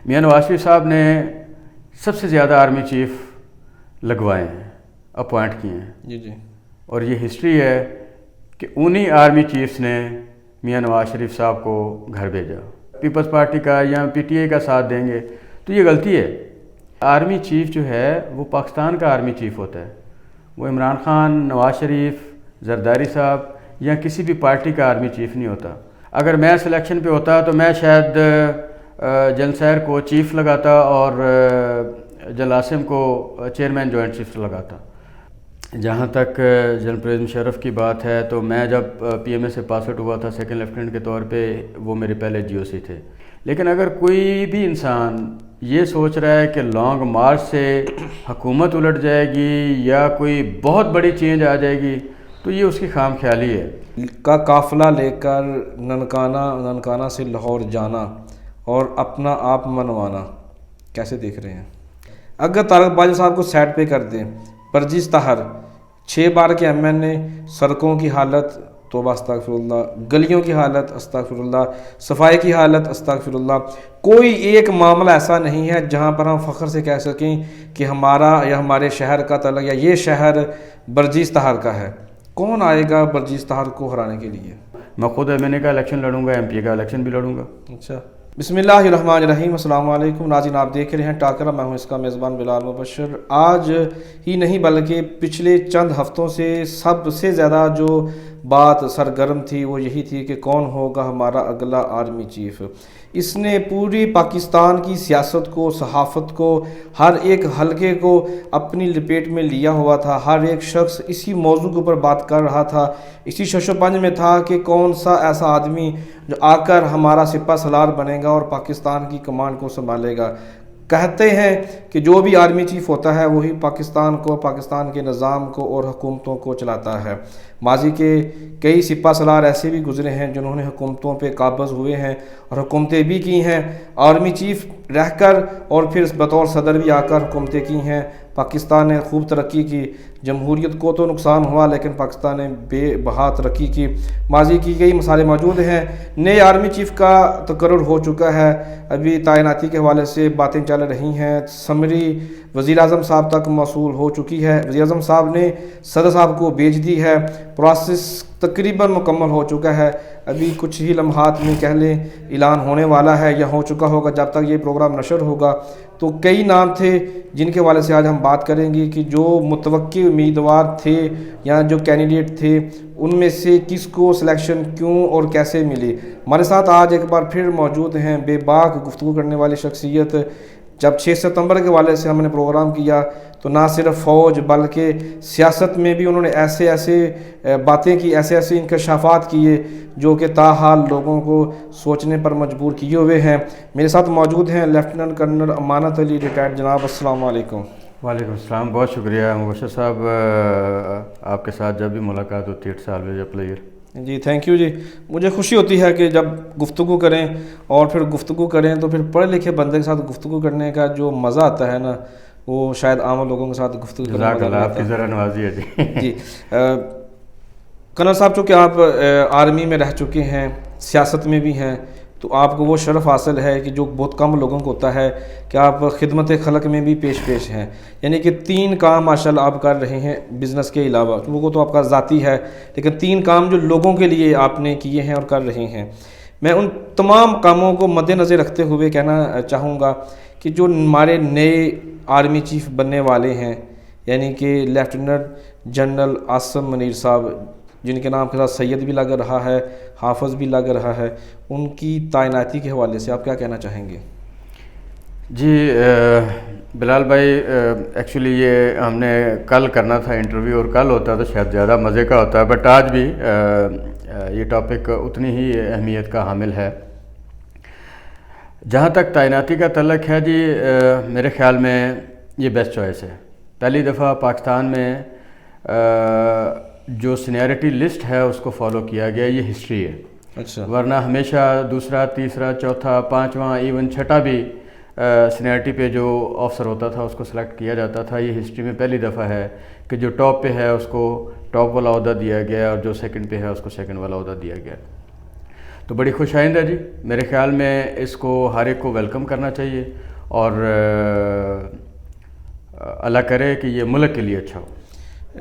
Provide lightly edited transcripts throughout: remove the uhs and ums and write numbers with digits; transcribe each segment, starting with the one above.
میاں نواز شریف صاحب نے سب سے زیادہ آرمی چیف لگوائے ہیں، اپوائنٹ کیے ہیں. جی جی. اور یہ ہسٹری ہے کہ انہی آرمی چیفز نے میاں نواز شریف صاحب کو گھر بھیجا. پیپلز پارٹی کا یا پی ٹی آئی کا ساتھ دیں گے تو یہ غلطی ہے. آرمی چیف جو ہے وہ پاکستان کا آرمی چیف ہوتا ہے، وہ عمران خان، نواز شریف، زرداری صاحب یا کسی بھی پارٹی کا آرمی چیف نہیں ہوتا. اگر میں سلیکشن پہ ہوتا تو میں شاید جنرل سیر کو چیف لگاتا اور جنرل عاصم کو چیئرمین جوائنٹ چیف لگاتا. جہاں تک جنرل پرویز مشرف کی بات ہے تو میں جب پی ایم اے سے پاس آؤٹ ہوا تھا سیکنڈ لیفٹیننٹ کے طور پہ، وہ میرے پہلے جی او سی تھے. لیکن اگر کوئی بھی انسان یہ سوچ رہا ہے کہ لانگ مارچ سے حکومت الٹ جائے گی یا کوئی بہت بڑی چینج آ جائے گی تو یہ اس کی خام خیالی ہے. کا قافلہ لے کر ننکانہ سے لاہور جانا اور اپنا آپ منوانا کیسے دیکھ رہے ہیں؟ اگر طارق باجوہ صاحب کو سائڈ پہ کر دیں، پرجیز طاہر 6 بار کے ایم این اے، سڑکوں کی حالت توبہ استغفر اللہ، گلیوں کی حالت استغفر اللہ، صفائی کی حالت استغفر اللہ، کوئی ایک معاملہ ایسا نہیں ہے جہاں پر ہم فخر سے کہہ سکیں کہ ہمارا یا ہمارے شہر کا تعلق یا یہ شہر برجیز طاہر کا ہے. کون آئے گا برجیز طاہر کو ہرانے کے لیے؟ میں خود ایم این اے کا الیکشن لڑوں گا، ایم پی کا الیکشن بھی لڑوں گا. اچھا. بسم اللہ الرحمن الرحیم. السلام علیکم ناظرین، آپ دیکھ رہے ہیں ٹاکرا، میں ہوں اس کا میزبان بلال مبشر. آج ہی نہیں بلکہ پچھلے چند ہفتوں سے سب سے زیادہ جو بات سرگرم تھی وہ یہی تھی کہ کون ہوگا ہمارا اگلا آرمی چیف. اس نے پوری پاکستان کی سیاست کو، صحافت کو، ہر ایک حلقے کو اپنی لپیٹ میں لیا ہوا تھا. ہر ایک شخص اسی موضوع کے اوپر بات کر رہا تھا، اسی شش و پنج میں تھا کہ کون سا ایسا آدمی جو آ کر ہمارا سپہ سالار بنے گا اور پاکستان کی کمانڈ کو سنبھالے گا. کہتے ہیں کہ جو بھی آرمی چیف ہوتا ہے وہی پاکستان کو، پاکستان کے نظام کو اور حکومتوں کو چلاتا ہے. ماضی کے کئی سپہ سالار ایسے بھی گزرے ہیں جنہوں نے حکومتوں پہ قابض ہوئے ہیں اور حکومتیں بھی کی ہیں، آرمی چیف رہ کر اور پھر بطور صدر بھی آ کر حکومتیں کی ہیں. پاکستان نے خوب ترقی کی، جمہوریت کو تو نقصان ہوا لیکن پاکستان نے بے بہا ترقی کی. ماضی کی کئی مثالیں موجود ہیں. نئے آرمی چیف کا تقرر ہو چکا ہے، ابھی تعیناتی کے حوالے سے باتیں چل رہی ہیں. سمری وزیر اعظم صاحب تک موصول ہو چکی ہے، وزیر اعظم صاحب نے صدر صاحب کو بھیج دی ہے، پروسیس تقریباً مکمل ہو چکا ہے. ابھی کچھ ہی لمحات میں کہہ لیں اعلان ہونے والا ہے یا ہو چکا ہوگا جب تک یہ پروگرام نشر ہوگا. تو کئی نام تھے جن کے حوالے سے آج ہم بات کریں گے کہ جو متوقع امیدوار تھے یا جو کینڈیڈیٹ تھے ان میں سے کس کو سلیکشن کیوں اور کیسے ملی. ہمارے ساتھ آج ایک بار پھر موجود ہیں بے باک گفتگو کرنے والی شخصیت. جب 6 ستمبر کے حوالے سے ہم نے پروگرام کیا تو نہ صرف فوج بلکہ سیاست میں بھی انہوں نے ایسے باتیں کی، ایسے انکشافات کیے جو کہ تاحال لوگوں کو سوچنے پر مجبور کیے ہوئے ہیں. میرے ساتھ موجود ہیں لیفٹیننٹ کرنل امانت علی ریٹائرڈ. جناب السلام علیکم. وعلیکم السلام، بہت شکریہ مبشر صاحب. آپ کے ساتھ جب بھی ملاقات ہوتی ہے 8 سال میں جب پلیئر. جی تھینک یو. جی مجھے خوشی ہوتی ہے کہ جب گفتگو کریں اور پھر گفتگو کریں تو پھر پڑھے لکھے بندے کے ساتھ گفتگو کرنے کا جو مزہ آتا ہے نا وہ شاید عام لوگوں کے ساتھ گفتگو کرنے میں آپ کی ذرا نوازی ہے. جی جی کرنل صاحب، چونکہ آپ آرمی میں رہ چکے ہیں، سیاست میں بھی ہیں، تو آپ کو وہ شرف حاصل ہے کہ جو بہت کم لوگوں کو ہوتا ہے کہ آپ خدمت خلق میں بھی پیش ہیں. یعنی کہ 3 کام ماشاءاللہ آپ کر رہے ہیں بزنس کے علاوہ. وہ تو آپ کا ذاتی ہے لیکن 3 کام جو لوگوں کے لیے آپ نے کیے ہیں اور کر رہے ہیں. میں ان تمام کاموں کو مد نظر رکھتے ہوئے کہنا چاہوں گا کہ جو ہمارے نئے آرمی چیف بننے والے ہیں یعنی کہ لیفٹیننٹ جنرل عاصم منیر صاحب، جن کے نام کے ساتھ سید بھی لگ رہا ہے، حافظ بھی لگ رہا ہے، ان کی تعیناتی کے حوالے سے آپ کیا کہنا چاہیں گے؟ جی بلال بھائی، ایکچولی یہ ہم نے کل کرنا تھا انٹرویو اور کل ہوتا تو شاید زیادہ مزے کا ہوتا ہے، بٹ آج بھی یہ ٹاپک اتنی ہی اہمیت کا حامل ہے. جہاں تک تعیناتی کا تعلق ہے جی، میرے خیال میں یہ بیسٹ چوائس ہے. پہلی دفعہ پاکستان میں جو سینیئرٹی لسٹ ہے اس کو فالو کیا گیا، یہ ہسٹری ہے. اچھا. ورنہ ہمیشہ دوسرا، تیسرا، چوتھا، 5واں، ایون چھٹا بھی سینیئرٹی پہ جو آفسر ہوتا تھا اس کو سلیکٹ کیا جاتا تھا. یہ ہسٹری میں پہلی دفعہ ہے کہ جو ٹاپ پہ ہے اس کو ٹاپ والا عہدہ دیا گیا اور جو سیکنڈ پہ ہے اس کو سیکنڈ والا عہدہ دیا گیا. تو بڑی خوش آئندہ جی، میرے خیال میں اس کو ہر ایک کو ویلکم کرنا چاہیے، اور اللہ کرے کہ یہ ملک کے لیے اچھا ہو۔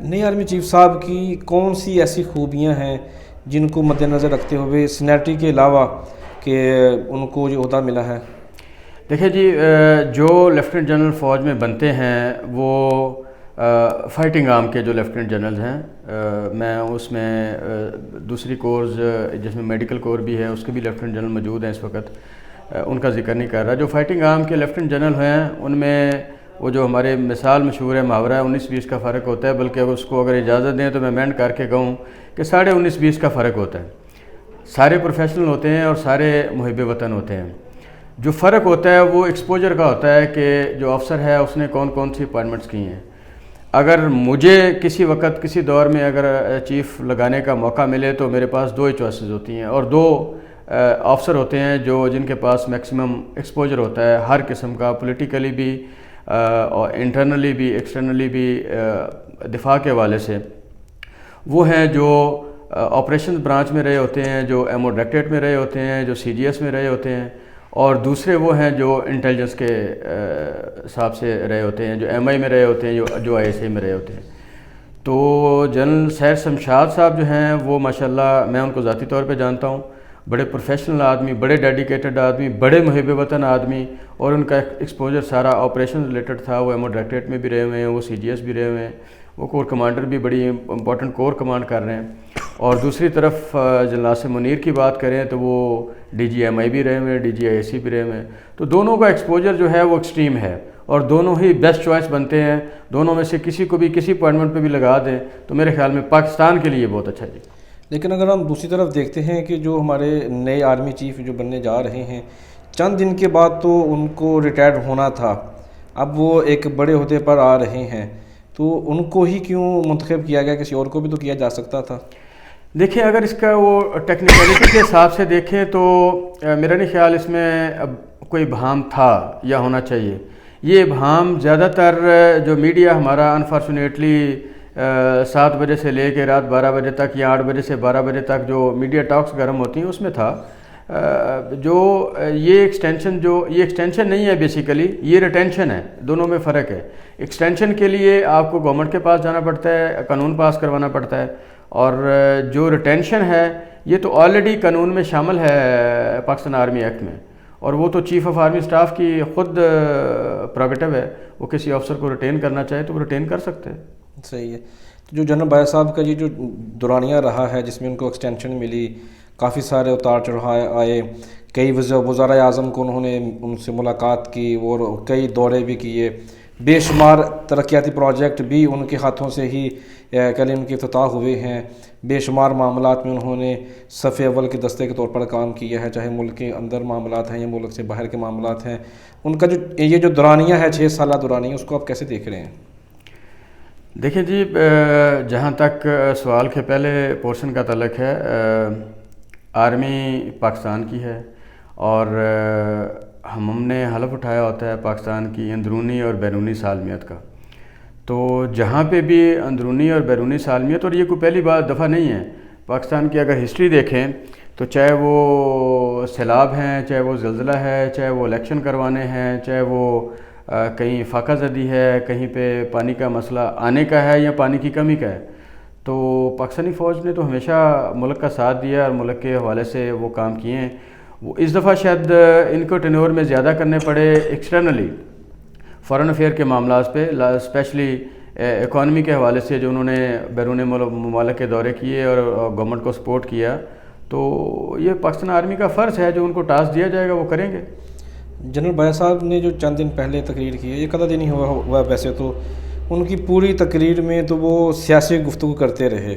نئی آرمی چیف صاحب کی کون سی ایسی خوبیاں ہیں جن کو مد نظر رکھتے ہوئے سینیٹری کے علاوہ کہ ان کو جو عہدہ ملا ہے؟ دیکھیں جی، جو لیفٹیننٹ جنرل فوج میں بنتے ہیں وہ فائٹنگ آرم کے جو لیفٹیننٹ جنرلز ہیں، میں اس میں دوسری کورز جس میں میڈیکل کور بھی ہے اس کے بھی لیفٹیننٹ جنرل موجود ہیں اس وقت، ان کا ذکر نہیں کر رہا۔ جو فائٹنگ آرم کے لیفٹیننٹ جنرل ہیں ان میں وہ جو ہمارے مثال مشہور ہے، محاورہ ہے 19-20 کا فرق ہوتا ہے، بلکہ اس کو اگر اجازت دیں تو میں مینڈ کر کے کہوں کہ 19.5-20 کا فرق ہوتا ہے۔ سارے پروفیشنل ہوتے ہیں اور سارے محب وطن ہوتے ہیں۔ جو فرق ہوتا ہے وہ ایکسپوجر کا ہوتا ہے کہ جو افسر ہے اس نے کون کون سی اپائنٹمنٹس کی ہیں۔ اگر مجھے کسی وقت کسی دور میں اگر چیف لگانے کا موقع ملے تو میرے پاس 2 ہی چوائسز ہوتی ہیں، اور 2 آفسر ہوتے ہیں جن کے پاس میکسیمم ایکسپوجر ہوتا ہے ہر قسم کا، پولیٹیکلی بھی اور انٹرنلی بھی ایکسٹرنلی بھی، دفاع کے حوالے سے۔ وہ ہیں جو آپریشن برانچ میں رہے ہوتے ہیں، جو ایم او ڈائریکٹریٹ میں رہے ہوتے ہیں، جو سی ڈی ایس میں رہے ہوتے ہیں، اور دوسرے وہ ہیں جو انٹیلیجنس کے حساب سے رہے ہوتے ہیں، جو ایم آئی میں رہے ہوتے ہیں، جو آئی ایس اے میں رہے ہوتے ہیں۔ تو جنرل سیر شمشاد صاحب جو ہیں وہ ماشاءاللہ میں ان کو ذاتی طور پہ جانتا ہوں، بڑے پروفیشنل آدمی، بڑے ڈیڈیکیٹڈ آدمی، بڑے محب وطن آدمی، اور ان کا ایکسپوجر سارا آپریشن ریلیٹڈ تھا۔ وہ ایم او ڈائریکٹریٹ میں بھی رہے ہوئے ہیں، وہ سی جی ایس بھی رہے ہوئے ہیں، وہ کور کمانڈر بھی بڑی امپورٹنٹ کور کمانڈ کر رہے ہیں۔ اور دوسری طرف جنرل عاصم منیر کی بات کریں تو وہ ڈی جی ایم آئی بھی رہے ہوئے ہیں، D G I S C بھی رہے ہوئے ہیں۔ تو دونوں کا ایکسپوجر جو ہے وہ ایکسٹریم ہے، اور دونوں ہی بیسٹ چوائس بنتے ہیں۔ دونوں میں سے کسی کو بھی کسی اپوائنٹمنٹ پہ بھی لگا دیں تو میرے خیال میں پاکستان کے لیے بہت اچھا جی۔ لیکن اگر ہم دوسری طرف دیکھتے ہیں کہ جو ہمارے نئے آرمی چیف جو بننے جا رہے ہیں، چند دن کے بعد تو ان کو ریٹائرڈ ہونا تھا، اب وہ ایک بڑے عہدے پر آ رہے ہیں، تو ان کو ہی کیوں منتخب کیا گیا؟ کسی اور کو بھی تو کیا جا سکتا تھا۔ دیکھیں، اگر اس کا وہ ٹیکنیکلٹی کے حساب سے دیکھیں تو میرا نہیں خیال اس میں اب کوئی ابہام تھا یا ہونا چاہیے۔ یہ ابہام زیادہ تر جو میڈیا ہمارا انفارچونیٹلی 7 بجے سے لے کے رات 12 بجے تک یا 8 بجے سے 12 بجے تک جو میڈیا ٹاکس گرم ہوتی ہیں اس میں تھا۔ جو یہ ایکسٹینشن نہیں ہے، بیسیکلی یہ ریٹینشن ہے، دونوں میں فرق ہے۔ ایکسٹینشن کے لیے آپ کو گورنمنٹ کے پاس جانا پڑتا ہے، قانون پاس کروانا پڑتا ہے، اور جو ریٹینشن ہے یہ تو آلریڈی قانون میں شامل ہے پاکستان آرمی ایکٹ میں، اور وہ تو چیف آف آرمی اسٹاف کی خود پروگیٹو ہے، وہ کسی افسر کو ریٹین کرنا چاہے تو وہ ریٹین کر سکتے ہیں۔ صحیح ہے۔ جو جنرل بایا صاحب کا یہ جو دورانیہ رہا ہے جس میں ان کو ایکسٹینشن ملی، کافی سارے اتار چڑھائے آئے، کئی وزراء اعظم کو انہوں نے ان سے ملاقات کی اور کئی دورے بھی کیے، بے شمار ترقیاتی پروجیکٹ بھی ان کے ہاتھوں سے ہی کل ان کے افتتاح ہوئے ہیں، بے شمار معاملات میں انہوں نے صف اول کے دستے کے طور پر کام کیا ہے، چاہے ملک کے اندر معاملات ہیں یا ملک سے باہر کے معاملات ہیں۔ ان کا یہ جو دورانیہ ہے 6 سالہ دورانیہ، اس کو آپ کیسے دیکھ رہے ہیں؟ دیکھیں جی، جہاں تک سوال کے پہلے پورشن کا تعلق ہے، آرمی پاکستان کی ہے، اور ہم نے حلف اٹھایا ہوتا ہے پاکستان کی اندرونی اور بیرونی سالمیت کا۔ تو جہاں پہ بھی اندرونی اور بیرونی سالمیت، اور یہ کوئی پہلی دفعہ نہیں ہے پاکستان کی، اگر ہسٹری دیکھیں تو چاہے وہ سیلاب ہیں، چاہے وہ زلزلہ ہے، چاہے وہ الیکشن کروانے ہیں، چاہے وہ کہیں فاقہ زدی ہے، کہیں پہ پانی کا مسئلہ آنے کا ہے یا پانی کی کمی کا ہے، تو پاکستانی فوج نے تو ہمیشہ ملک کا ساتھ دیا اور ملک کے حوالے سے وہ کام کیے ہیں۔ وہ اس دفعہ شاید ان کو ٹینور میں زیادہ کرنے پڑے ایکسٹرنلی فارن افیئر کے معاملات پہ، اسپیشلی اکانومی کے حوالے سے جو انہوں نے بیرون ممالک کے دورے کیے اور گورنمنٹ کو سپورٹ کیا، تو یہ پاکستان آرمی کا فرض ہے، جو ان کو ٹاسک دیا جائے گا وہ کریں گے۔ جنرل بایا صاحب نے جو چند دن پہلے تقریر کی ہے، یہ قدر دن ہی ہوا ویسے تو ان کی پوری تقریر میں تو وہ سیاسی گفتگو کرتے رہے،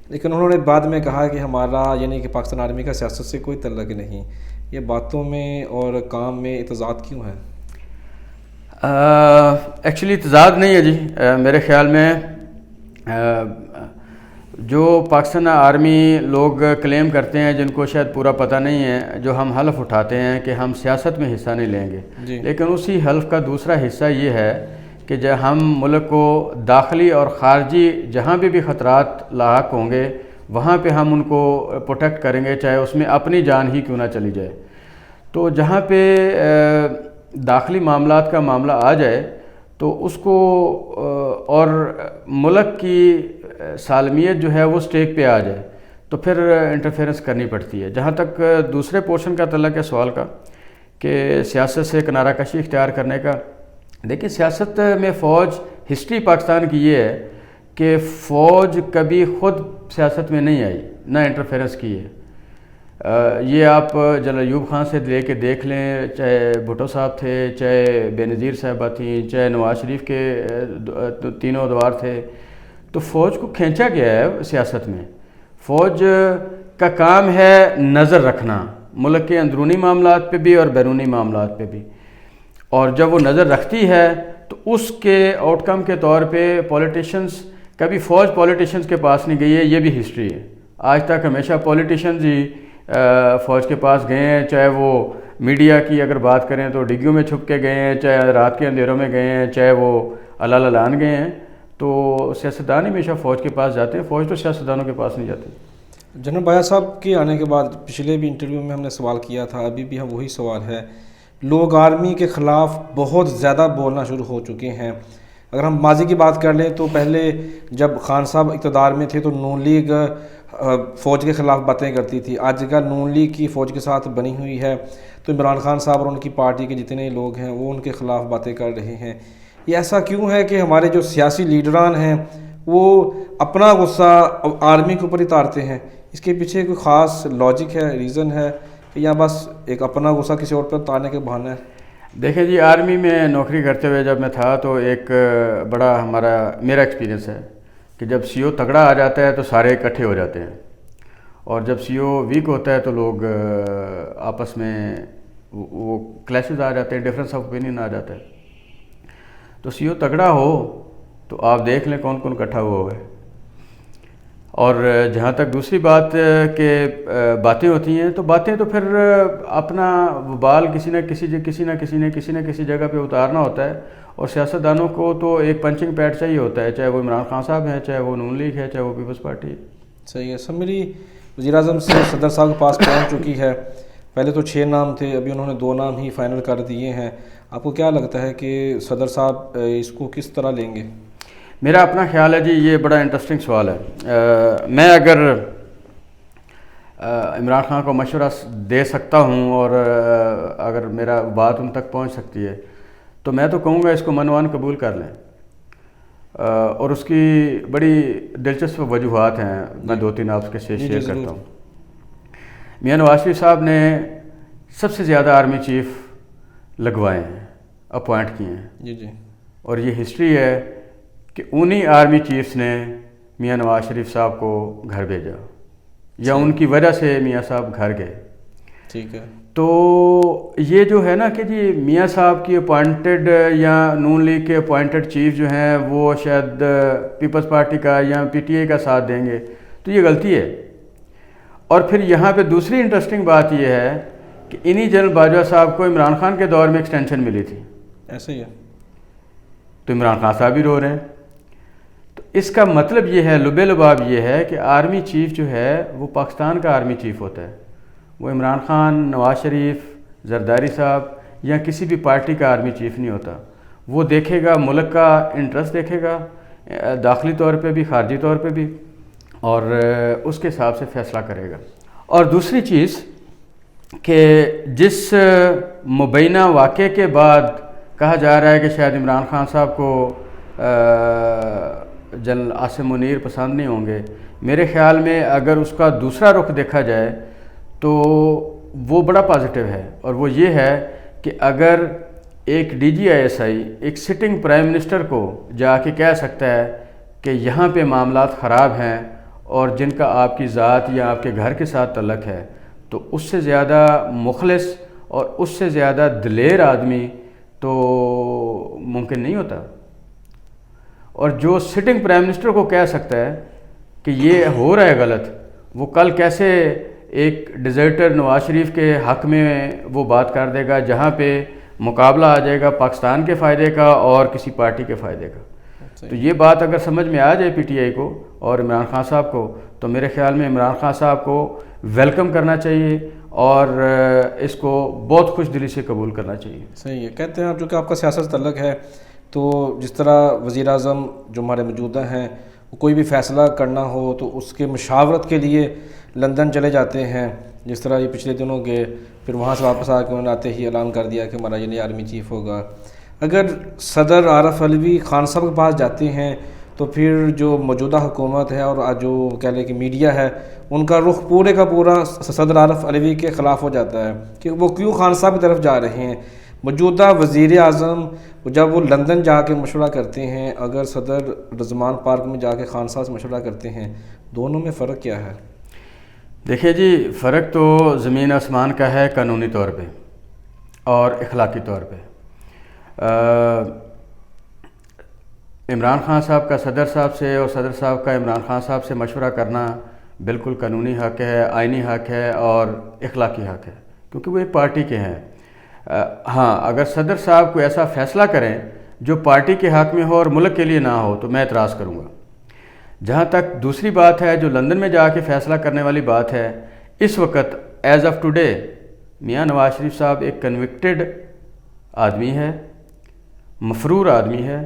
لیکن انہوں نے بعد میں کہا کہ ہمارا یعنی کہ پاکستان آرمی کا سیاست سے کوئی تعلق نہیں۔ یہ باتوں میں اور کام میں تضاد کیوں ہے؟ ایکچولی تضاد نہیں ہے جی، میرے خیال میں جو پاکستان آرمی لوگ کلیم کرتے ہیں، جن کو شاید پورا پتہ نہیں ہے، جو ہم حلف اٹھاتے ہیں کہ ہم سیاست میں حصہ نہیں لیں گے، لیکن اسی حلف کا دوسرا حصہ یہ ہے کہ جب ہم ملک کو داخلی اور خارجی جہاں بھی خطرات لاحق ہوں گے وہاں پہ ہم ان کو پروٹیکٹ کریں گے، چاہے اس میں اپنی جان ہی کیوں نہ چلی جائے۔ تو جہاں پہ داخلی معاملات کا معاملہ آ جائے تو اس کو اور ملک کی سالمیت جو ہے وہ سٹیک پہ آ جائے تو پھر انٹرفیئرنس کرنی پڑتی ہے۔ جہاں تک دوسرے پورشن کا تعلق ہے سوال کا کہ سیاست سے کنارہ کشی اختیار کرنے کا، دیکھیں سیاست میں فوج، ہسٹری پاکستان کی یہ ہے کہ فوج کبھی خود سیاست میں نہیں آئی، نہ انٹرفیئرنس کی ہے۔ یہ آپ جنرل ایوب خان سے لے کے دیکھ لیں، چاہے بھٹو صاحب تھے، چاہے بے نظیر صاحبہ تھیں، چاہے نواز شریف کے تینوں ادوار تھے، تو فوج کو کھینچا گیا ہے سیاست میں۔ فوج کا کام ہے نظر رکھنا ملک کے اندرونی معاملات پہ بھی اور بیرونی معاملات پہ بھی، اور جب وہ نظر رکھتی ہے تو اس کے آؤٹ کم کے طور پہ پولیٹیشنز، کبھی فوج پولیٹیشنز کے پاس نہیں گئی ہے، یہ بھی ہسٹری ہے۔ آج تک ہمیشہ پولیٹیشنز ہی فوج کے پاس گئے ہیں، چاہے وہ میڈیا کی اگر بات کریں تو ڈگیوں میں چھپ کے گئے ہیں، چاہے رات کے اندھیروں میں گئے ہیں، چاہے وہ علال اعلان گئے ہیں۔ تو سیاستدان ہمیشہ فوج کے پاس جاتے ہیں، فوج تو سیاستدانوں کے پاس نہیں جاتی۔ جنرل بایہ صاحب کے آنے کے بعد پچھلے بھی انٹرویو میں ہم نے سوال کیا تھا، ابھی بھی ہم وہی سوال ہے، لوگ آرمی کے خلاف بہت زیادہ بولنا شروع ہو چکے ہیں۔ اگر ہم ماضی کی بات کر لیں تو پہلے جب خان صاحب اقتدار میں تھے تو نون لیگ فوج کے خلاف باتیں کرتی تھی، آج کل نون لیگ کی فوج کے ساتھ بنی ہوئی ہے تو عمران خان صاحب اور ان کی پارٹی کے جتنے لوگ ہیں وہ ان کے خلاف باتیں کر رہے ہیں۔ یہ ایسا کیوں ہے کہ ہمارے جو سیاسی لیڈران ہیں وہ اپنا غصہ آرمی کے اوپر ہی اتارتے ہیں؟ اس کے پیچھے کوئی خاص لاجک ہے، ریزن ہے، یا بس ایک اپنا غصہ کسی اور پر اتارنے کے بہانے ہے؟ دیکھیں جی، آرمی میں نوکری کرتے ہوئے جب میں تھا تو ایک بڑا میرا ایکسپیرینس ہے کہ جب سی او تگڑا آ جاتا ہے تو سارے اکٹھے ہو جاتے ہیں، اور جب سی او ویک ہوتا ہے تو لوگ آپس میں وہ کلیشز آ جاتے ہیں، ڈفرینس آف اوپینین آ جاتا ہے۔ تو سی او تگڑا ہو تو آپ دیکھ لیں کون کون اکٹھا ہوا ہوا ہے۔ اور جہاں تک دوسری بات کہ باتیں ہوتی ہیں تو باتیں تو پھر اپنا وبال کسی نہ کسی جگہ پہ اتارنا ہوتا ہے، اور سیاستدانوں کو تو ایک پنچنگ پیڈ چاہیے ہوتا ہے، چاہے وہ عمران خان صاحب ہیں، چاہے وہ نون لیگ ہے، چاہے وہ پیپلز پارٹی ہے۔ صحیح ہے۔ اسمبلی وزیر اعظم سے صدر صاحب کے پاس پہنچ چکی ہے، پہلے تو 6 نام تھے، ابھی انہوں نے 2 نام ہی فائنل کر دیے ہیں۔ آپ کو کیا لگتا ہے کہ صدر صاحب اس کو کس طرح لیں گے؟ میرا اپنا خیال ہے جی، یہ بڑا انٹرسٹنگ سوال ہے۔ میں اگر عمران خان کو مشورہ دے سکتا ہوں اور اگر میرا بات ان تک پہنچ سکتی ہے تو میں تو کہوں گا اس کو منوان قبول کر لیں، اور اس کی بڑی دلچسپ وجوہات ہیں، میں 2-3 آپ کے ساتھ شیئر کرتا ہوں۔ میاں نواز شریف صاحب نے سب سے زیادہ آرمی چیف لگوائے ہیں، اپوائنٹ کیے ہیں، جی، اور یہ ہسٹری ہے کہ انہی آرمی چیفز نے میاں نواز شریف صاحب کو گھر بھیجا، یا ان کی وجہ سے میاں صاحب گھر گئے۔ ٹھیک ہے۔ تو یہ جو ہے نا کہ جی میاں صاحب کی اپوائنٹڈ یا نون لیگ کے اپوائنٹڈ چیف جو ہیں وہ شاید پیپلز پارٹی کا یا پی ٹی اے کا ساتھ دیں گے، تو یہ غلطی ہے۔ اور پھر یہاں پہ دوسری انٹرسٹنگ بات یہ ہے کہ انہی جنرل باجوہ صاحب کو عمران خان کے دور میں ایکسٹینشن ملی تھی، ایسا ہی ہے، تو عمران خان صاحب بھی رو رہے ہیں۔ تو اس کا مطلب یہ ہے، لب لباب یہ ہے کہ آرمی چیف جو ہے وہ پاکستان کا آرمی چیف ہوتا ہے، وہ عمران خان، نواز شریف، زرداری صاحب یا کسی بھی پارٹی کا آرمی چیف نہیں ہوتا۔ وہ دیکھے گا ملک کا انٹرسٹ، دیکھے گا داخلی طور پہ بھی خارجی طور پہ بھی، اور اس کے حساب سے فیصلہ کرے گا۔ اور دوسری چیز کہ جس مبینہ واقعے کے بعد کہا جا رہا ہے کہ شاید عمران خان صاحب کو جنرل عاصم منیر پسند نہیں ہوں گے، میرے خیال میں اگر اس کا دوسرا رخ دیکھا جائے تو وہ بڑا پازیٹیو ہے، اور وہ یہ ہے کہ اگر ایک D G I S I ایک سٹنگ پرائم منسٹر کو جا کے کہہ سکتا ہے کہ یہاں پہ معاملات خراب ہیں اور جن کا آپ کی ذات یا آپ کے گھر کے ساتھ تعلق ہے، تو اس سے زیادہ مخلص اور اس سے زیادہ دلیر آدمی تو ممکن نہیں ہوتا۔ اور جو سٹنگ پرائم منسٹر کو کہہ سکتا ہے کہ یہ ہو رہا ہے غلط، وہ کل کیسے ایک ڈیزرٹر نواز شریف کے حق میں وہ بات کر دے گا جہاں پہ مقابلہ آ جائے گا پاکستان کے فائدے کا اور کسی پارٹی کے فائدے کا۔ تو یہ بات اگر سمجھ میں آ جائے پی ٹی آئی کو، اور عمران خان صاحب کو، تو میرے خیال میں عمران خان صاحب کو ویلکم کرنا چاہیے اور اس کو بہت خوش دلی سے قبول کرنا چاہیے۔ صحیح ہے، کہتے ہیں چونکہ آپ کا سیاست سے تعلق ہے تو جس طرح وزیر اعظم جو ہمارے موجودہ ہیں وہ کوئی بھی فیصلہ کرنا ہو تو اس کے مشاورت کے لیے لندن چلے جاتے ہیں، جس طرح یہ پچھلے دنوں گئے، پھر وہاں سے واپس آ کے انہوں نے آتے ہی اعلان کر دیا کہ ہمارا یہ نیا آرمی چیف ہوگا۔ اگر صدر عارف علوی خان صاحب کے پاس جاتے ہیں تو پھر جو موجودہ حکومت ہے اور جو کہہ لیں کہ میڈیا ہے ان کا رخ پورے کا پورا صدر عارف علوی کے خلاف ہو جاتا ہے کہ وہ کیوں خان صاحب کی طرف جا رہے ہیں۔ موجودہ وزیر اعظم جب وہ لندن جا کے مشورہ کرتے ہیں، اگر صدر رضوان پارک میں جا کے خان صاحب سے مشورہ کرتے ہیں، دونوں میں فرق کیا ہے؟ دیکھیے جی، فرق تو زمین آسمان کا ہے قانونی طور پہ اور اخلاقی طور پہ۔ عمران خان صاحب کا صدر صاحب سے اور صدر صاحب کا عمران خان صاحب سے مشورہ کرنا بالکل قانونی حق ہے، آئینی حق ہے اور اخلاقی حق ہے، کیونکہ وہ ایک پارٹی کے ہیں۔ ہاں، اگر صدر صاحب کوئی ایسا فیصلہ کریں جو پارٹی کے حق میں ہو اور ملک کے لیے نہ ہو تو میں اعتراض کروں گا۔ جہاں تک دوسری بات ہے جو لندن میں جا کے فیصلہ کرنے والی بات ہے، اس وقت as of today Mian Nawaz Sharif صاحب ایک کنوکٹڈ آدمی ہے، مفرور آدمی ہے۔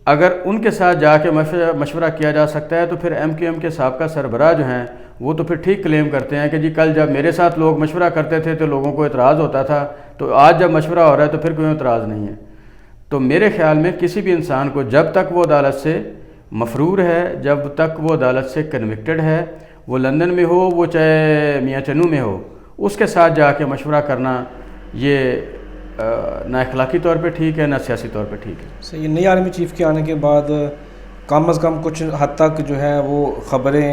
اگر ان کے ساتھ جا کے مشورہ کیا جا سکتا ہے تو پھر ایم کیو ایم کے سابقہ سربراہ جو ہیں وہ تو پھر ٹھیک کلیم کرتے ہیں کہ جی کل جب میرے ساتھ لوگ مشورہ کرتے تھے تو لوگوں کو اعتراض ہوتا تھا، تو آج جب مشورہ ہو رہا ہے تو پھر کوئی اعتراض نہیں ہے۔ تو میرے خیال میں کسی بھی انسان کو جب تک وہ عدالت سے مفرور ہے، جب تک وہ عدالت سے کنوکٹڈ ہے، وہ لندن میں ہو، وہ چاہے میاں چنو میں ہو، اس کے ساتھ جا کے مشورہ کرنا یہ نہ اخلاقی طور پہ ٹھیک ہے نہ سیاسی طور پہ ٹھیک ہے۔ صحیح، نئی آرمی چیف کے آنے کے بعد کم از کم کچھ حد تک جو ہے وہ خبریں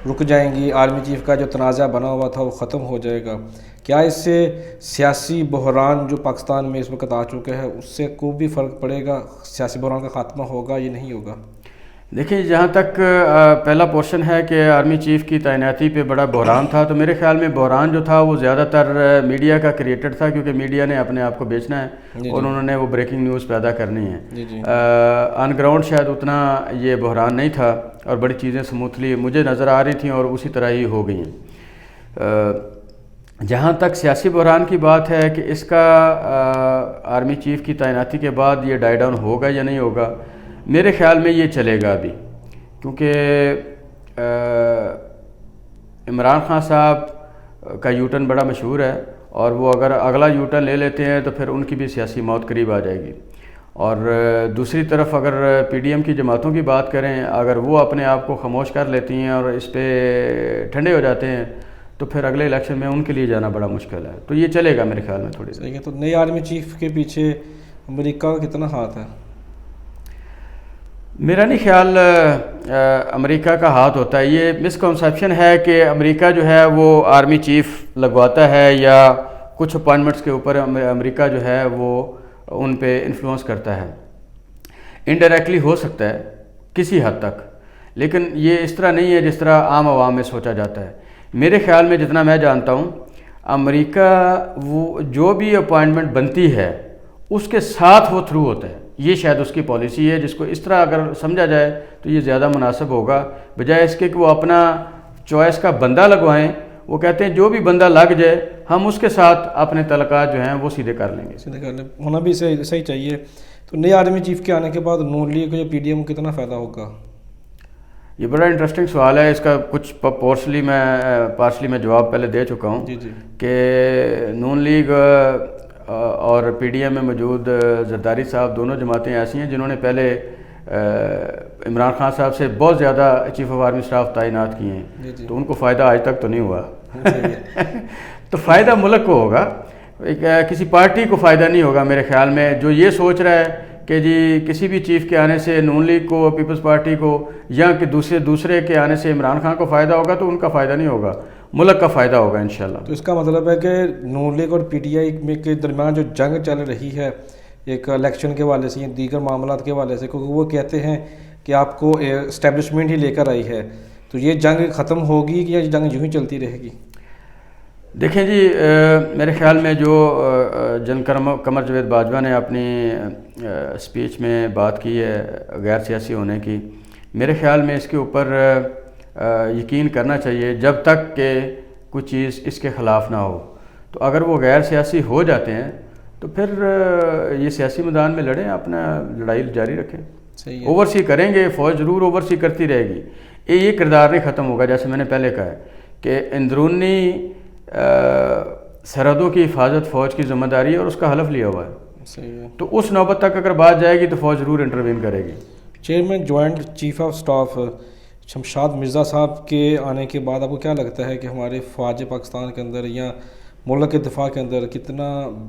رک جائیں گی، آرمی چیف کا جو تنازع بنا ہوا تھا وہ ختم ہو جائے گا۔ کیا اس سے سیاسی بحران جو پاکستان میں اس وقت آ چکا ہے اس سے کوئی بھی فرق پڑے گا؟ سیاسی بحران کا خاتمہ ہوگا یا نہیں ہوگا؟ دیکھیں، جہاں تک پہلا پورشن ہے کہ آرمی چیف کی تعیناتی پہ بڑا بحران تھا، تو میرے خیال میں بحران جو تھا وہ زیادہ تر میڈیا کا کریٹڈ تھا، کیونکہ میڈیا نے اپنے آپ کو بیچنا ہے اور انہوں نے وہ بریکنگ نیوز پیدا کرنی ہے۔ آن گراؤنڈ شاید اتنا یہ بحران نہیں تھا اور بڑی چیزیں سموتھلی مجھے نظر آ رہی تھیں اور اسی طرح ہی ہو گئی ہیں۔ جہاں تک سیاسی بحران کی بات ہے کہ اس کا آرمی چیف کی تعیناتی کے بعد یہ ڈائی ڈاؤن ہوگا یا نہیں ہوگا، میرے خیال میں یہ چلے گا ابھی، کیونکہ عمران خان صاحب کا یو ٹرن بڑا مشہور ہے اور وہ اگر اگلا یو ٹرن لے لیتے ہیں تو پھر ان کی بھی سیاسی موت قریب آ جائے گی۔ اور دوسری طرف اگر پی ڈی ایم کی جماعتوں کی بات کریں، اگر وہ اپنے آپ کو خاموش کر لیتی ہیں اور اس پہ ٹھنڈے ہو جاتے ہیں تو پھر اگلے الیکشن میں ان کے لیے جانا بڑا مشکل ہے، تو یہ چلے گا میرے خیال میں تھوڑی صحیح ہے۔ تو نئی آرمی چیف کے پیچھے امریکہ کا کتنا ہاتھ ہے؟ میرا نہیں خیال امریکہ کا ہاتھ ہوتا ہے۔ یہ مسکنسیپشن ہے کہ امریکہ جو ہے وہ آرمی چیف لگواتا ہے یا کچھ اپائنٹمنٹس کے اوپر امریکہ جو ہے وہ ان پہ انفلوئنس کرتا ہے۔ انڈائریکٹلی ہو سکتا ہے کسی حد تک، لیکن یہ اس طرح نہیں ہے جس طرح عام عوام میں سوچا جاتا ہے۔ میرے خیال میں جتنا میں جانتا ہوں، امریکہ وہ جو بھی اپائنٹمنٹ بنتی ہے اس کے ساتھ وہ تھرو ہوتا ہے۔ یہ شاید اس کی پالیسی ہے، جس کو اس طرح اگر سمجھا جائے تو یہ زیادہ مناسب ہوگا، بجائے اس کے کہ وہ اپنا چوائس کا بندہ لگوائیں۔ وہ کہتے ہیں جو بھی بندہ لگ جائے ہم اس کے ساتھ اپنے تعلقات جو ہیں وہ سیدھے کر لیں گے۔ سیدھے کر لیں، ہونا بھی صحیح چاہیے۔ تو نئی آرمی چیف کے آنے کے بعد نون لیگ کو یا پی ڈی ایم کو کتنا فائدہ ہوگا؟ یہ بڑا انٹرسٹنگ سوال ہے، اس کا کچھ پارشلی میں جواب پہلے دے چکا ہوں کہ نون لیگ اور پی ڈی ایم میں موجود زرداری صاحب دونوں جماعتیں ایسی ہیں جنہوں نے پہلے عمران خان صاحب سے بہت زیادہ چیف آف آرمی اسٹاف تعینات کیے ہیں، تو ان کو فائدہ آج تک تو نہیں ہوا۔ تو فائدہ ملک کو ہوگا، کسی پارٹی کو فائدہ نہیں ہوگا میرے خیال میں۔ جو یہ سوچ رہا ہے کہ جی کسی بھی چیف کے آنے سے نون لیگ کو، پیپلز پارٹی کو یا کہ دوسرے کے آنے سے عمران خان کو فائدہ ہوگا، تو ان کا فائدہ نہیں ہوگا، ملک کا فائدہ ہوگا انشاءاللہ۔ تو اس کا مطلب ہے کہ نون لیگ اور پی ٹی آئی میں کے درمیان جو جنگ چل رہی ہے ایک الیکشن کے حوالے سے یا دیگر معاملات کے حوالے سے، کیونکہ وہ کہتے ہیں کہ آپ کو اسٹیبلشمنٹ ہی لے کر آئی ہے، تو یہ جنگ ختم ہوگی یا یہ جنگ یوں ہی چلتی رہے گی؟ دیکھیں جی، میرے خیال میں جو قمر جاوید باجوہ نے اپنی اسپیچ میں بات کی ہے غیر سیاسی ہونے کی، میرے خیال میں اس کے اوپر یقین کرنا چاہیے جب تک کہ کوئی چیز اس کے خلاف نہ ہو. تو اگر وہ غیر سیاسی ہو جاتے ہیں تو پھر یہ سیاسی میدان میں لڑیں, اپنا لڑائی جاری رکھیں. اوورسی کریں گے, فوج ضرور اوورسی کرتی رہے گی, یہ کردار نہیں ختم ہوگا. جیسے میں نے پہلے کہا ہے کہ اندرونی سرحدوں کی حفاظت فوج کی ذمہ داری ہے اور اس کا حلف لیا ہوا ہے. تو اس نوبت تک اگر بات جائے گی تو فوج ضرور انٹروین کرے گی. Chairman joint chief of staff Shamshad Mirza صاحب کے آنے کے بعد آپ کو کیا لگتا ہے کہ ہمارے فوج پاکستان کے اندر یا ملک کے دفاع کے اندر کتنا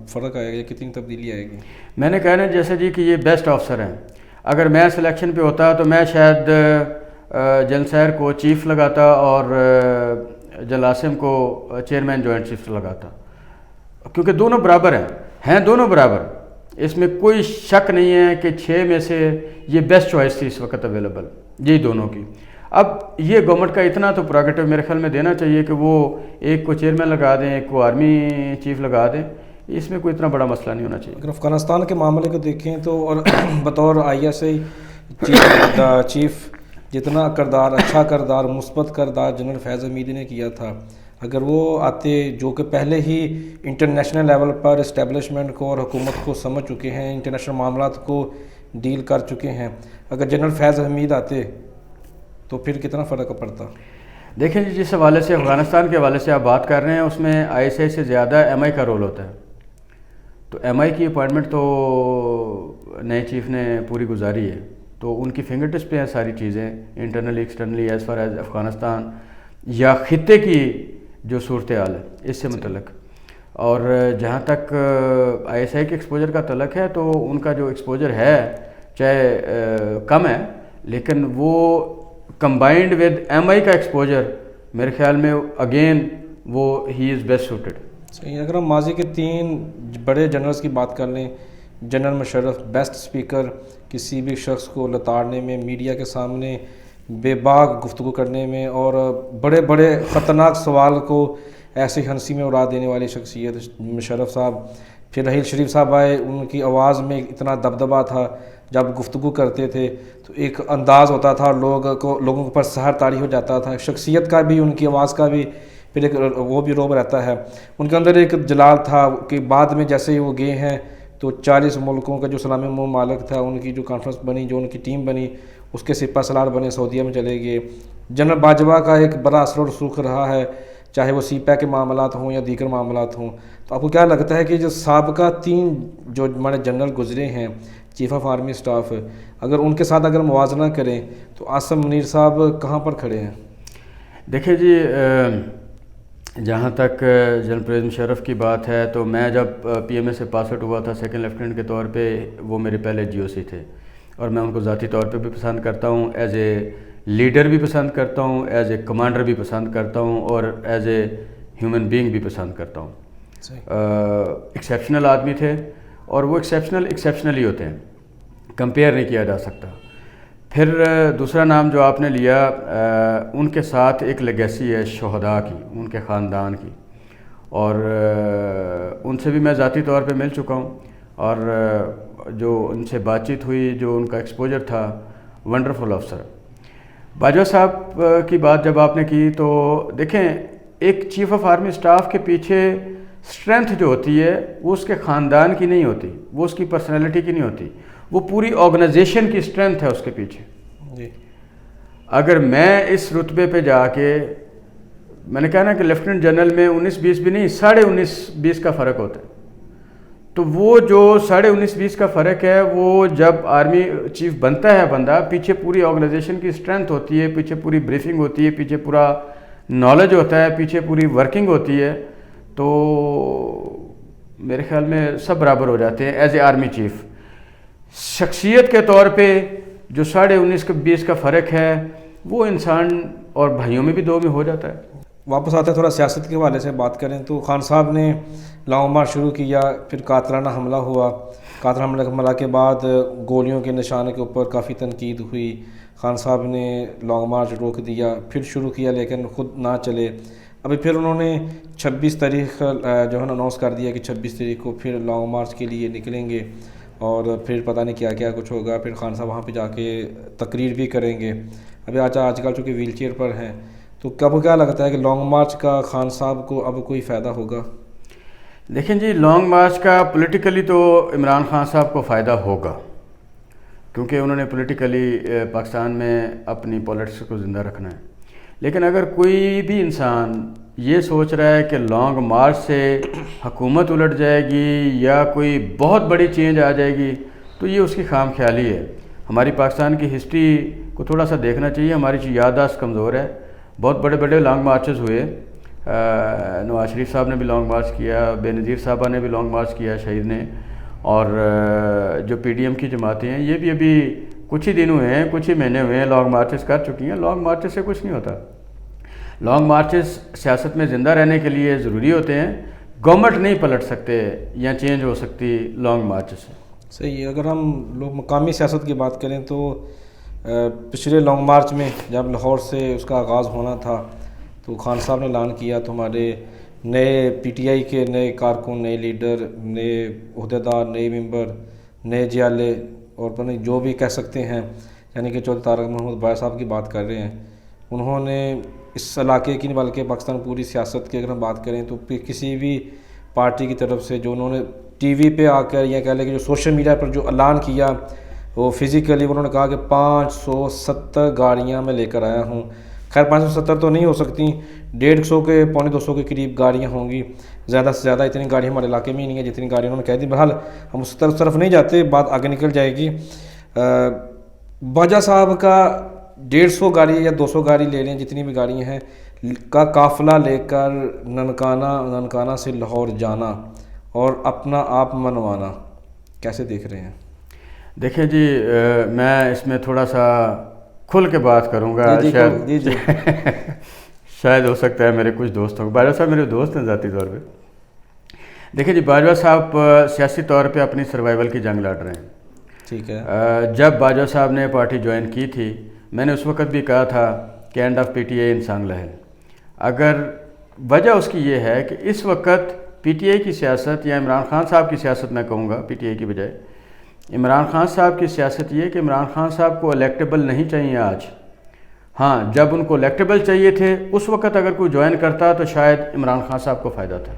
فرق آئے گا یا کتنی تبدیلی آئے گی؟ میں نے کہا نا جیسے جی کہ یہ بیسٹ آفسر ہیں. اگر میں سلیکشن پہ ہوتا تو میں شاید جنرل سیر کو چیف لگاتا اور جنرل عاصم کو چیئرمین جوائنٹ چیف لگاتا, کیونکہ دونوں برابر ہیں دونوں برابر. اس میں کوئی شک نہیں ہے کہ 6 میں سے یہ بیسٹ چوائس تھی اس وقت اویلیبل, یہی دونوں کی. اب یہ گورنمنٹ کا اتنا تو پروگیٹو میرے خیال میں دینا چاہیے کہ وہ ایک کو چیئرمین لگا دیں, ایک کو آرمی چیف لگا دیں. اس میں کوئی اتنا بڑا مسئلہ نہیں ہونا چاہیے. اگر افغانستان کے معاملے کو دیکھیں تو اور بطور ISI چیف جتنا کردار, اچھا کردار, مثبت کردار جنرل فیض حمیدی نے کیا تھا, اگر وہ آتے جو کہ پہلے ہی انٹرنیشنل لیول پر اسٹیبلشمنٹ کو اور حکومت کو سمجھ چکے ہیں, انٹرنیشنل معاملات کو ڈیل کر چکے ہیں, اگر جنرل فیض حمید آتے تو پھر کتنا فرق پڑتا؟ دیکھیں جی, جس حوالے سے افغانستان کے حوالے سے آپ بات کر رہے ہیں اس میں ISI سے زیادہ MI کا رول ہوتا ہے. تو MI کی اپوائنٹمنٹ تو نئے چیف نے پوری گزاری ہے, تو ان کی فنگر ٹپس پہ ہیں ساری چیزیں, internally externally as far as Afghanistan یا خطے کی جو صورتحال ہے اس سے متعلق. اور جہاں تک ISI کے ایکسپوجر کا تعلق ہے تو ان کا جو ایکسپوجر ہے چاہے کم ہے, لیکن وہ کمبائنڈ ود MI کا ایکسپوجر میرے خیال میں اگین وہ ہی از بیسٹ سوٹڈ. صحیح. اگر ہم ماضی کے 3 بڑے جنرلز کی بات کر لیں, جنرل مشرف بیسٹ اسپیکر, کسی بھی شخص کو لتاڑنے میں, میڈیا کے سامنے بے باک گفتگو کرنے میں اور بڑے بڑے خطرناک سوال کو ایسے ہنسی میں اڑا دینے والی شخصیت مشرف صاحب. پھر رحیل شریف صاحب آئے, ان کی آواز میں اتنا دبدبا تھا, جب گفتگو کرتے تھے تو ایک انداز ہوتا تھا, لوگوں کے اوپر سحر طاری ہو جاتا تھا. شخصیت کا بھی, ان کی آواز کا بھی پھر ایک وہ بھی روب رہتا ہے. ان کے اندر ایک جلال تھا کہ بعد میں جیسے ہی وہ گئے ہیں تو 40 ملکوں کا جو اسلامی ممالک تھا, ان کی جو کانفرنس بنی, جو ان کی ٹیم بنی, اس کے سپہ سالار بنے, سعودیہ میں چلے گئے. جنرل باجوہ کا ایک بڑا اثر و رسوخ رہا ہے, چاہے وہ CPAC کے معاملات ہوں یا دیگر معاملات ہوں. تو آپ کو کیا لگتا ہے کہ جو سابقہ 3 جو ہمارے جنرل گزرے ہیں چیف آف آرمی اسٹاف, اگر ان کے ساتھ اگر موازنہ کریں تو عاصم منیر صاحب کہاں پر کھڑے ہیں؟ دیکھیں جی, جہاں تک جنرل پرویز مشرف کی بات ہے تو میں جب PMA سے پاس آؤٹ ہوا تھا سیکنڈ لیفٹیننٹ کے طور پہ, وہ میرے پہلے GOC تھے اور میں ان کو ذاتی طور پہ بھی پسند کرتا ہوں, ایز اے لیڈر بھی پسند کرتا ہوں, ایز اے کمانڈر بھی پسند کرتا ہوں, اور ایز اے ہیومن بینگ بھی پسند کرتا ہوں. ایکسیپشنل آدمی تھے اور وہ ایکسیپشنل ہی ہوتے ہیں, کمپیئر نہیں کیا جا سکتا. پھر دوسرا نام جو آپ نے لیا, ان کے ساتھ ایک لیگیسی ہے شہداء کی, ان کے خاندان کی, اور ان سے بھی میں ذاتی طور پہ مل چکا ہوں, اور جو ان سے بات چیت ہوئی, جو ان کا ایکسپوجر تھا, ونڈرفل افسر. باجوہ صاحب کی بات جب آپ نے کی تو دیکھیں, ایک چیف آف آرمی اسٹاف کے پیچھے اسٹرینتھ جو ہوتی ہے وہ اس کے خاندان کی نہیں ہوتی, وہ اس کی پرسنالٹی کی نہیں ہوتی, وہ پوری آرگنائزیشن کی اسٹرینتھ ہے اس کے پیچھے. جی. اگر میں اس رتبے پہ جا کے, میں نے کہا نا کہ لیفٹیننٹ جنرل میں 19-20 بھی نہیں, 19.5-20 کا فرق ہوتا ہے. تو وہ جو 19.5-20 کا فرق ہے, وہ جب آرمی چیف بنتا ہے بندہ, پیچھے پوری آرگنائزیشن کی اسٹرینتھ ہوتی ہے, پیچھے پوری بریفنگ ہوتی ہے, پیچھے پورا نالج ہوتا ہے, پیچھے پوری ورکنگ ہوتی ہے, تو میرے خیال میں سب برابر ہو جاتے ہیں ایز اے آرمی چیف. شخصیت کے طور پہ جو 19.5-20 کا فرق ہے وہ انسان اور بھائیوں میں بھی 2 میں ہو جاتا ہے. واپس آتے ہیں تھوڑا سیاست کے حوالے سے بات کریں تو خان صاحب نے لانگ مارچ شروع کیا, پھر قاتلانہ حملہ ہوا. قاتلانہ حملہ کے بعد گولیوں کے نشانے کے اوپر کافی تنقید ہوئی. خان صاحب نے لانگ مارچ روک دیا, پھر شروع کیا لیکن خود نہ چلے. ابھی پھر انہوں نے 26 تاریخ جو ہے نا اناؤنس کر دیا کہ 26 تاریخ کو پھر لانگ مارچ کے لیے نکلیں گے. اور پھر پتہ نہیں کیا کیا کچھ ہوگا. پھر خان صاحب وہاں پہ جا کے تقریر بھی کریں گے. ابھی آج کل چونکہ ویل چیئر پر ہیں, تو آپ کو کیا لگتا ہے کہ لانگ مارچ کا خان صاحب کو اب کوئی فائدہ ہوگا؟ دیکھیں جی, لانگ مارچ کا پولیٹیکلی تو عمران خان صاحب کو فائدہ ہوگا, کیونکہ انہوں نے پولیٹیکلی پاکستان میں اپنی پالیٹکس کو زندہ رکھنا ہے. لیکن اگر کوئی بھی انسان یہ سوچ رہا ہے کہ لانگ مارچ سے حکومت الٹ جائے گی یا کوئی بہت بڑی چینج آ جائے گی, تو یہ اس کی خام خیالی ہے. ہماری پاکستان کی ہسٹری کو تھوڑا سا دیکھنا چاہیے. ہماری یادداشت کمزور ہے. بہت بڑے بڑے لانگ مارچز ہوئے. نواز شریف صاحب نے بھی لانگ مارچ کیا, بے نظیر صاحبہ نے بھی لانگ مارچ کیا, شہید نے, اور جو پی ڈی ایم کی جماعتیں ہیں یہ بھی ابھی کچھ ہی دن ہوئے ہیں, کچھ ہی مہینے ہوئے ہیں, لانگ مارچز کر چکی ہیں. لانگ مارچز سے کچھ نہیں ہوتا. لانگ مارچز سیاست میں زندہ رہنے کے لیے ضروری ہوتے ہیں. گورنمنٹ نہیں پلٹ سکتے یا چینج ہو سکتی لانگ مارچ سے. صحیح ہے. اگر ہم لوگ مقامی سیاست کی بات کریں تو پچھلے لانگ مارچ میں جب لاہور سے اس کا آغاز ہونا تھا تو خان صاحب نے اعلان کیا تو ہمارے نئے پی ٹی آئی کے نئے کارکن, نئے لیڈر, نئے عہدیدار, نئے ممبر, نئے جیالے اور پتہ نہیں جو بھی کہہ سکتے ہیں, یعنی کہ چودھری طارق محمد بائے صاحب کی بات کر رہے ہیں, انہوں نے اس علاقے کی نہیں بلکہ پاکستان پوری سیاست کی اگر ہم بات کریں تو کسی بھی پارٹی کی طرف سے جو انہوں نے ٹی وی پہ آ کر یا کہہ لیں کہ جو سوشل میڈیا پر جو اعلان کیا وہ فزیکلی انہوں نے کہا کہ 570 گاڑیاں میں لے کر آیا ہوں. خیر 570 تو نہیں ہو سکتی, 150 کے 250 کے قریب گاڑیاں ہوں گی. زیادہ سے زیادہ اتنی گاڑی ہمارے علاقے میں ہی نہیں ہے جتنی گاڑی انہوں نے کہہ دی. بہرحال ہم اس طرف نہیں جاتے, بات آگے نکل جائے گی. باجوہ صاحب کا 150 گاڑی یا 200 گاڑی لے لیں, جتنی بھی گاڑیاں ہیں کا قافلہ لے کر ننکانہ سے لاہور جانا اور اپنا آپ منوانا, کیسے دیکھ رہے ہیں؟ دیکھیں جی, میں اس میں تھوڑا سا کھل کے بات کروں گا. جی شاید ہو سکتا ہے میرے کچھ دوستوں کو, باجوہ صاحب میرے دوست ہیں ذاتی طور پہ. دیکھیں جی, باجوہ صاحب سیاسی طور پہ اپنی سروائیول کی جنگ لڑ رہے ہیں. ٹھیک ہے. جب باجوہ صاحب نے پارٹی جوائن کی تھی, میں نے اس وقت بھی کہا تھا کہ and of P T I انسان لہر. اگر وجہ اس کی یہ ہے کہ اس وقت پی ٹی آئی کی سیاست یا عمران خان صاحب کی سیاست میں کہوں گا, پی ٹی آئی کی بجائے عمران خان صاحب کی سیاست یہ کہ عمران خان صاحب کو الیکٹیبل نہیں چاہیے آج. ہاں, جب ان کو الیکٹیبل چاہیے تھے اس وقت اگر کوئی جوائن کرتا تو شاید عمران خان صاحب کو فائدہ تھا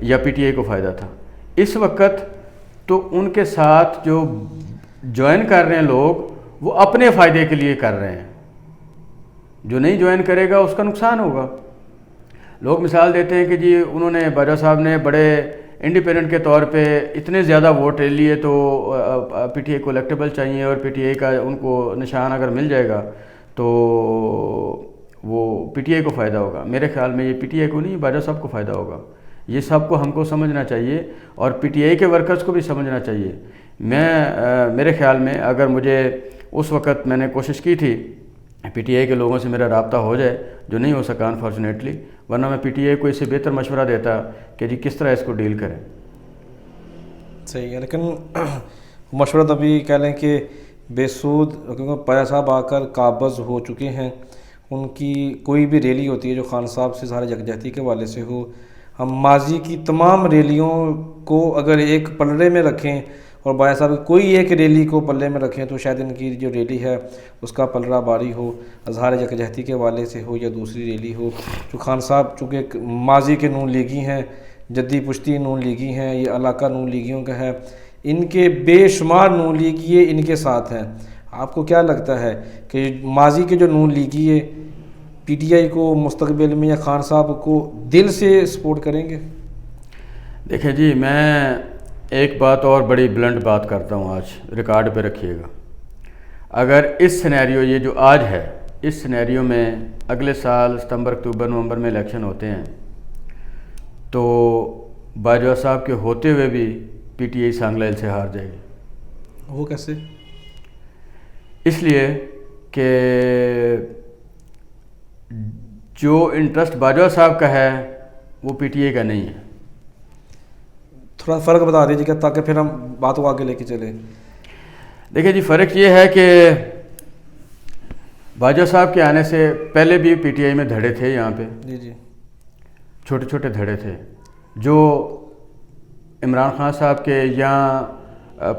یا پی ٹی آئی کو فائدہ تھا. اس وقت تو ان کے ساتھ جو جوائن کر رہے ہیں لوگ وہ اپنے فائدے کے لیے کر رہے ہیں. جو نہیں جوائن کرے گا اس کا نقصان ہوگا. لوگ مثال دیتے ہیں کہ جی انہوں نے باجوہ صاحب نے بڑے انڈیپینڈنٹ کے طور پہ اتنے زیادہ ووٹ لے لیے تو پی ٹی آئی کو الیکٹیبل چاہیے اور پی ٹی آئی کا ان کو نشان اگر مل جائے گا تو وہ پی ٹی آئی کو فائدہ ہوگا. میرے خیال میں یہ پی ٹی آئی کو نہیں, باجوہ صاحب کو فائدہ ہوگا. یہ سب کو ہم کو سمجھنا چاہیے اور پی ٹی آئی کے ورکرز کو بھی سمجھنا چاہیے. میرے خیال میں اگر مجھے اس وقت میں نے کوشش کی تھی پی ٹی آئی کے لوگوں سے میرا رابطہ ہو جائے, جو نہیں ہو سکا انفارچونیٹلی, ورنہ میں پی ٹی آئی کو اس سے بہتر مشورہ دیتا کہ جی کس طرح اس کو ڈیل کریں. صحیح ہے. لیکن مشورہ تو ابھی کہہ لیں کہ بے سود, کیونکہ باجوہ صاحب آ کر قابض ہو چکے ہیں. ان کی کوئی بھی ریلی ہوتی ہے جو خان صاحب سے اظہار یکجہتی کے حوالے سے ہو, ہم ماضی کی تمام ریلیوں کو اگر ایک پلڑے میں رکھیں اور باجوہ صاحب کی کوئی ایک ریلی کو پلے میں رکھیں تو شاید ان کی جو ریلی ہے اس کا پلڑا باری ہو, اظہار یکجہتی کے حوالے سے ہو یا دوسری ریلی ہو. جو خان صاحب چونکہ ماضی کے نون لیگی ہیں, جدی پشتی نون لیگی ہیں, یہ علاقہ نون لیگیوں کا ہے, ان کے بے شمار نون لیگی ان کے ساتھ ہیں. آپ کو کیا لگتا ہے کہ ماضی کے جو نون لیگی پی ٹی آئی کو مستقبل میں یا خان صاحب کو دل سے سپورٹ کریں گے؟ دیکھیں جی, میں ایک بات اور بڑی بلنٹ بات کرتا ہوں, آج ریکارڈ پہ رکھیے گا. اگر اس سینیریو یہ جو آج ہے, اس سینیریو میں اگلے سال ستمبر اکتوبر نومبر میں الیکشن ہوتے ہیں تو باجوہ صاحب کے ہوتے ہوئے بھی پی ٹی آئی سانگلائل سے ہار جائے گی. وہ کیسے؟ اس لیے کہ جو انٹرسٹ باجوہ صاحب کا ہے وہ پی ٹی آئی کا نہیں ہے. تھوڑا فرق بتا دیجیے گا تاکہ پھر ہم بات کو آگے لے کے چلیں. دیکھیں جی, فرق یہ ہے کہ باجوہ صاحب کے آنے سے پہلے بھی پی ٹی آئی میں دھڑے تھے, یہاں پہ جی چھوٹے چھوٹے دھڑے تھے جو عمران خان صاحب کے یا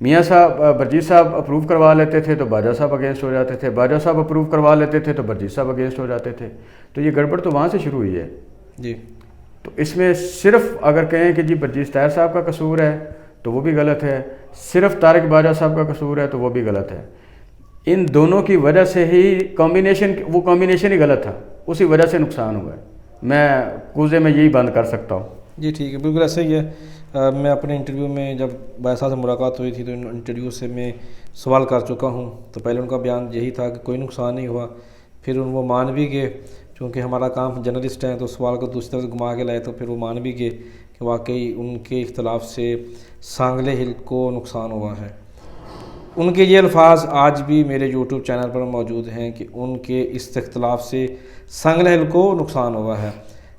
میاں صاحب برجیت صاحب اپروو کروا لیتے تھے تو باجوہ صاحب اگینسٹ ہو جاتے تھے، باجوہ صاحب اپروو کروا لیتے تھے تو برجیت صاحب اگینسٹ ہو جاتے تھے. تو یہ گڑبڑ تو وہاں سے شروع ہوئی ہے. جی. تو اس میں صرف اگر کہیں کہ جی برجیت طاہر صاحب کا قصور ہے تو وہ بھی غلط ہے، صرف طارق باجوہ صاحب کا قصور ہے تو وہ بھی غلط ہے. ان دونوں کی وجہ سے ہی وہ کمبینیشن ہی غلط تھا، اسی وجہ سے نقصان ہوا ہے. میں کوزے میں یہی بند کر سکتا ہوں. جی ٹھیک ہے، بالکل ایسا ہی ہے. میں اپنے انٹرویو میں جب بھائی صاحب سے ملاقات ہوئی تھی تو انٹرویو سے میں سوال کر چکا ہوں، تو پہلے ان کا بیان یہی تھا کہ کوئی نقصان نہیں ہوا. پھر وہ مان بھی گئے، چونکہ ہمارا کام جرنلسٹ ہیں تو سوال کو دوسری طرف گھما کے لائے، تو پھر وہ مان بھی گئے کہ واقعی ان کے اختلاف سے سانگلے ہل کو نقصان ہوا ہے. ان کے یہ الفاظ آج بھی میرے یوٹیوب چینل پر موجود ہیں کہ ان کے اس اختلاف سے سانگلے ہل کو نقصان ہوا ہے.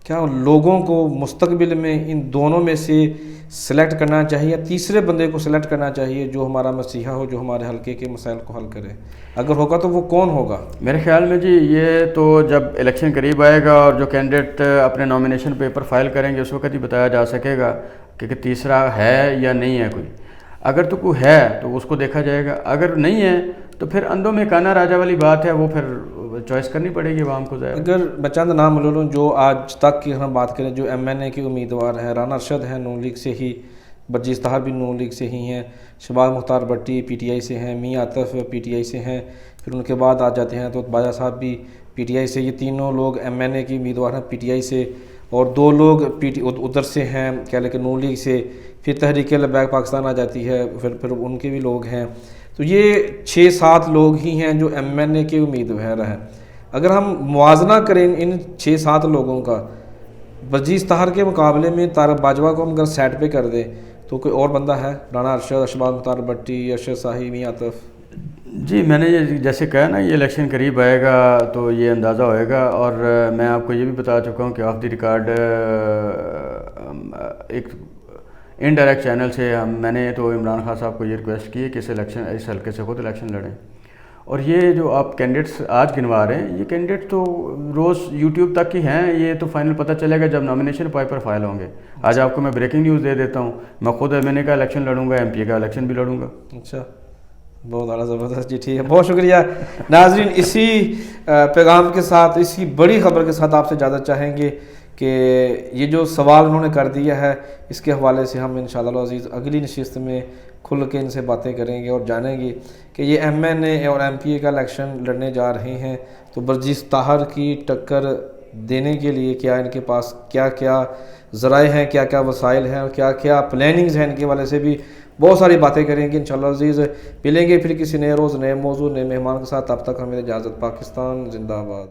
کیا لوگوں کو مستقبل میں ان دونوں میں سے سلیکٹ کرنا چاہیے یا تیسرے بندے کو سلیکٹ کرنا چاہیے جو ہمارا مسیحا ہو، جو ہمارے حلقے کے مسائل کو حل کرے؟ اگر ہوگا تو وہ کون ہوگا؟ میرے خیال میں جی یہ تو جب الیکشن قریب آئے گا اور جو کینڈیڈیٹ اپنے نامینیشن پیپر فائل کریں گے اس وقت ہی بتایا جا سکے گا کہ تیسرا ہے یا نہیں ہے کوئی. اگر تو کوئی ہے تو اس کو دیکھا جائے گا، اگر نہیں ہے تو پھر اندھوں میں کانا راجا والی بات ہے، وہ پھر چوائس کرنی پڑے گی عوام کو. ظاہر اگر میں چند نام لے لوں جو آج تک کی ہم بات کریں، جو ایم این اے کے امیدوار ہیں، رانا ارشد ہیں نون لیگ سے ہی، برجیت طاہر بھی نون لیگ سے ہی ہیں، شہباز مختار بٹی پی ٹی آئی سے ہیں، میاں عاطف پی ٹی آئی سے ہیں، پھر ان کے بعد آ جاتے ہیں تو باجوہ صاحب بھی پی ٹی آئی سے. یہ تینوں لوگ ایم این اے کے امیدوار ہیں پی ٹی آئی سے، اور دو لوگ ادھر سے ہیں کہہ لیں کہ نون لیگ سے. پھر تحریک لبیک پاکستان آ جاتی ہے، پھر ان کے بھی لوگ ہیں. تو یہ 6-7 لوگ ہی ہیں جو ایم این اے کے امیدوار ہیں. اگر ہم موازنہ کریں ان 6-7 لوگوں کا، برجیت طاہر کے مقابلے میں طارق باجوہ کو ہم اگر سیٹ پہ کر دیں تو کوئی اور بندہ ہے؟ رانا ارشد، شہباز مختار بٹی، ارشد صاحب، میاں عاطف؟ جی میں نے یہ جیسے کہا نا، یہ الیکشن قریب آئے گا تو یہ اندازہ ہوئے گا. اور میں آپ کو یہ بھی بتا چکا ہوں کہ آف دی ریکارڈ ایک انڈائریکٹ چینل سے میں نے تو عمران خان صاحب کو یہ ریکویسٹ کی ہے کہ اس حلقے سے خود الیکشن لڑیں. اور یہ جو آپ کینڈیڈیٹس آج گنوا رہے ہیں، یہ کینڈیڈیٹ تو روز یوٹیوب تک ہی ہیں. یہ تو فائنل پتہ چلے گا جب نامینیشن پیپر فائل ہوں گے. آج آپ کو میں بریکنگ نیوز دے دیتا ہوں، میں خود ایم این اے کا الیکشن لڑوں گا، ایم پی اے کا الیکشن بھی لڑوں گا. اچھا، بہت اعلیٰ، زبردست. جی ٹھیک ہے، بہت شکریہ. ناظرین، اسی پیغام کے ساتھ، اسی بڑی خبر کے ساتھ آپ سے اجازت چاہیں گے کہ یہ جو سوال انہوں نے کر دیا ہے اس کے حوالے سے ہم انشاءاللہ العزیز اگلی نشست میں کھل کے ان سے باتیں کریں گے اور جانیں گے کہ یہ ایم این اے اور ایم پی اے کا الیکشن لڑنے جا رہے ہیں تو برجیت طاہر کی ٹکر دینے کے لیے کیا ان کے پاس کیا کیا ذرائع ہیں، کیا کیا وسائل ہیں اور کیا کیا پلاننگز ہیں. ان کے حوالے سے بھی بہت ساری باتیں کریں گے انشاءاللہ عزیز. ملیں گے پھر کسی نئے روز، نئے موضوع، نئے مہمان کے ساتھ. تب تک ہمیں اجازت. پاکستان زندہ باد.